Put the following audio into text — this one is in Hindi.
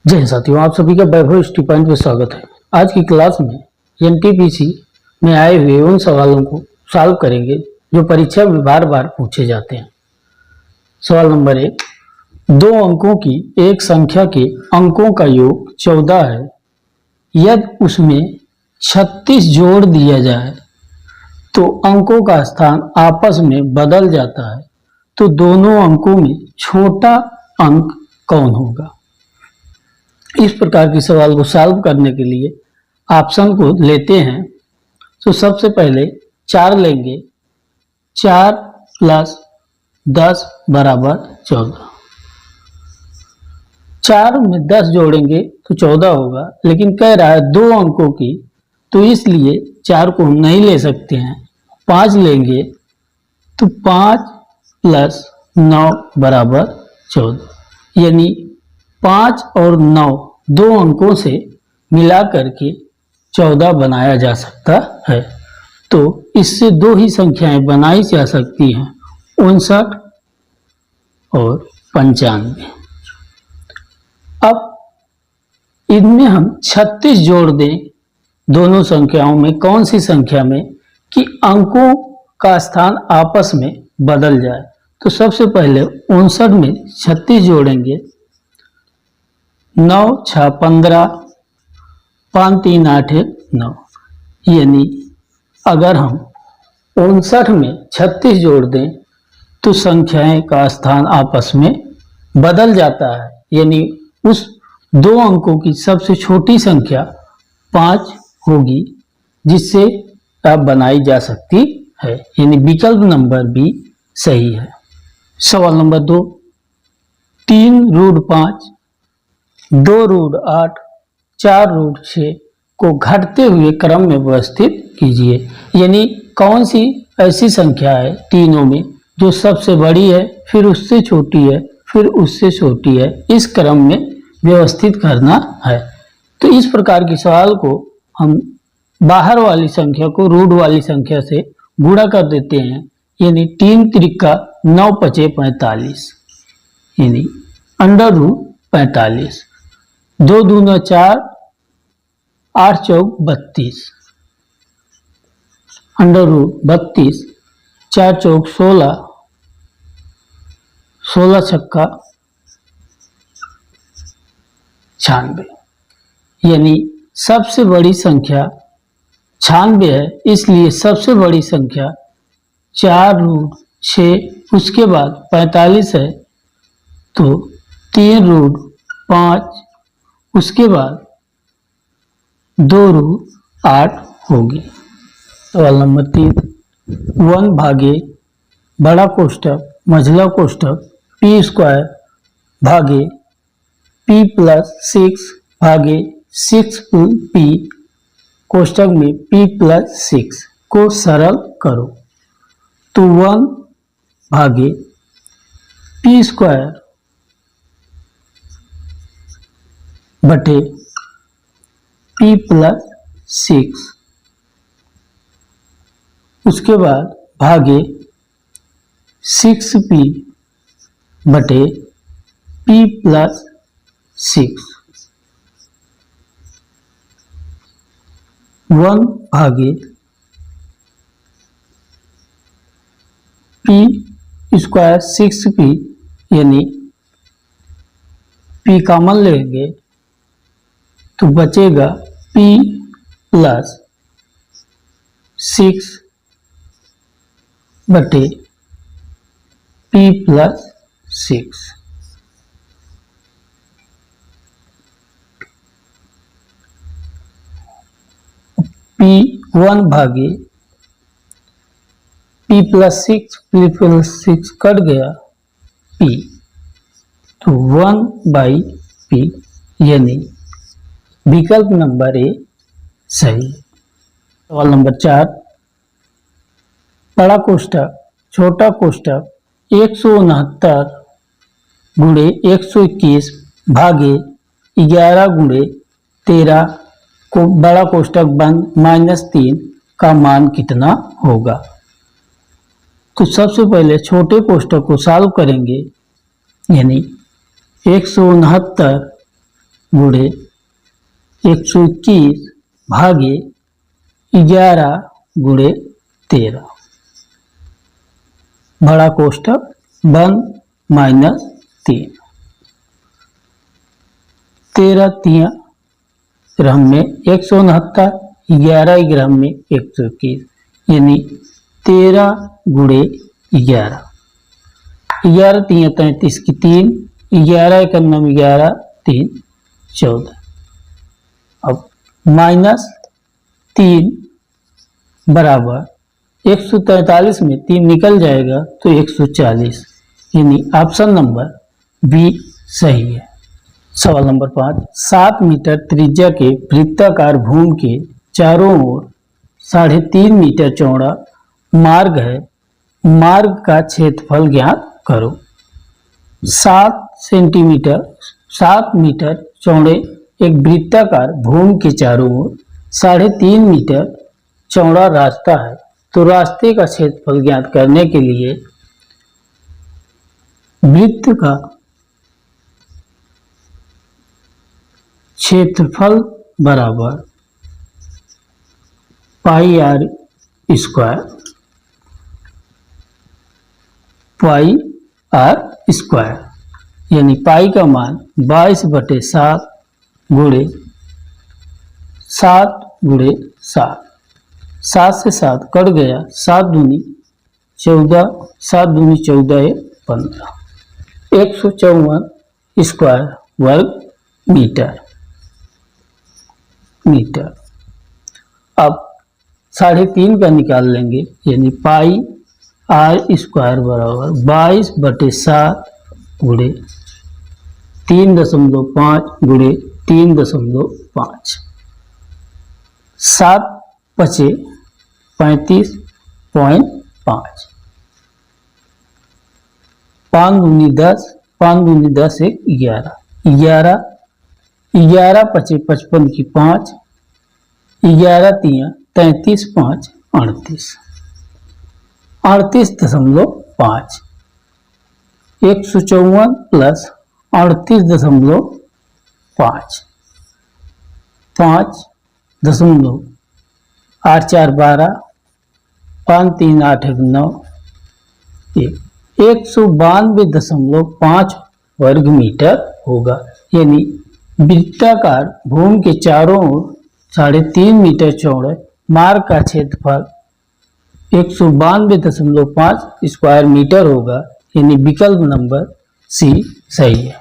जय साथियों, आप सभी का वैभव स्टडी पॉइंट में स्वागत है। आज की क्लास में एनटीपीसी में आए हुए उन सवालों को सॉल्व करेंगे जो परीक्षा में बार बार पूछे जाते हैं। सवाल नंबर 1, दो अंकों की एक संख्या के अंकों का योग 14 है। यदि उसमें 36 जोड़ दिया जाए तो अंकों का स्थान आपस में बदल जाता है, तो दोनों अंकों में छोटा अंक कौन होगा। इस प्रकार के सवाल को सॉल्व करने के लिए ऑप्शन को लेते हैं। तो सबसे पहले 4 लेंगे, 4 + 10 = 14। 4 में 10 जोड़ेंगे तो 14 होगा, लेकिन कह रहा है दो अंकों की, तो इसलिए 4 को हम नहीं ले सकते हैं। 5 लेंगे तो 5 + 9 = 14, यानी 5 और 9 दो अंकों से मिला करके 14 बनाया जा सकता है। तो इससे दो ही संख्याएं बनाई जा सकती हैं, 59 और 95। अब इनमें हम 36 जोड़ दें दोनों संख्याओं में, कौन सी संख्या में, कि अंकों का स्थान आपस में बदल जाए। तो सबसे पहले 59 में 36 जोड़ेंगे, 9 × 6 = 15, 5 × 3 = 8 = 9। यानी अगर हम 59 में 36 जोड़ दें तो संख्याएं का स्थान आपस में बदल जाता है, यानी उस दो अंकों की सबसे छोटी संख्या 5 होगी, जिससे अब बनाई जा सकती है, यानी विकल्प नंबर बी सही है। सवाल नंबर 2, 3√5, 2√8, 4√6 को घटते हुए क्रम में व्यवस्थित कीजिए। यानी कौन सी ऐसी संख्या है तीनों में जो सबसे बड़ी है, फिर उससे छोटी है, फिर उससे छोटी है, इस क्रम में व्यवस्थित करना है। तो इस प्रकार के सवाल को हम बाहर वाली संख्या को रूट वाली संख्या से गुणा कर देते हैं, यानी 3 × 9 = 45, यानी √45। 2 दूना 4, 8 चौक 32, √32, 4 चौक 16, 16 छक्का 96, यानी सबसे बड़ी संख्या 96 है, इसलिए सबसे बड़ी संख्या 4√6, उसके बाद 45 है, तो 3√5, उसके बाद 2√8 होगी। सवाल नंबर 3, 1 भागे बड़ा कोष्ठक मझला कोष्ठक p² भागे p + 6 भागे 6p कोष्ठक में p + 6 को सरल करो। तो 1 भागे p² बटे p + 6, उसके बाद भागे 6p बटे p + 6, 1 भागे p² 6p, यानी p कॉमन लेंगे तो बचेगा p + 6 बटे p + 6। p 1 भागे p + 6 कट गया p, तो 1/p, यानी विकल्प नंबर ए सही। सवाल नंबर 4, बड़ा कोष्ठक छोटा कोष्ठक 169 × 121 भागे 11 × 13 को बड़ा कोष्ठक बंद -3 का मान कितना होगा। तो सबसे पहले छोटे कोष्ठक को सॉल्व करेंगे, यानी 169 गुणे 121 भागे 11 गुणे 13। बड़ा कोष्टक बंद -3। 13 तिया ग्राम में 169, 11 ग्राम में 121, यानी 13 गुणे 11। 11 तिया 33 की 3, 11 1 11, 3 14। अब -3 बराबर 143 में 3 निकल जाएगा तो 140, यानी ऑप्शन नंबर बी सही है। सवाल नंबर 5, 7 मीटर त्रिज्या के वृत्ताकार भूमि के चारों ओर 3.5 मीटर चौड़ा मार्ग है। मार्ग का क्षेत्रफल ज्ञात करो। 7 मीटर चौड़े एक वृत्ताकार भूमि के चारों ओर 3.5 मीटर चौड़ा रास्ता है। तो रास्ते का क्षेत्रफल ज्ञात करने के लिए वृत्त का क्षेत्रफल बराबर पाई r स्क्वायर, यानी पाई का मान 22/7 गुणे 7 गुणे 7। 7 से 7 कट गया, 7 दूनी 14, 7 दूनी 14 है 15। 154 स्क्वायर वर्ग मीटर। अब 3.5 का निकाल लेंगे, यानी पाई r स्क्वायर बराबर 22/7 गुणे 3.5 गुणे 3.5। 7 बचे 35.5। 5 दूनी 10, 5 दूनी 10 1 11, 11 बचे 55 की 5, 11 तिया 33, 5 38, 38.5। 154 प्लस 38.5, 5.8 4 12, 5 3 8 1 9, 192.5 वर्ग मीटर होगा। यानी वृत्ताकार भूमि के चारों ओर 3.5 मीटर चौड़े मार्ग का क्षेत्रफल 192.5 स्क्वायर मीटर होगा। यानी विकल्प नंबर सी सही है।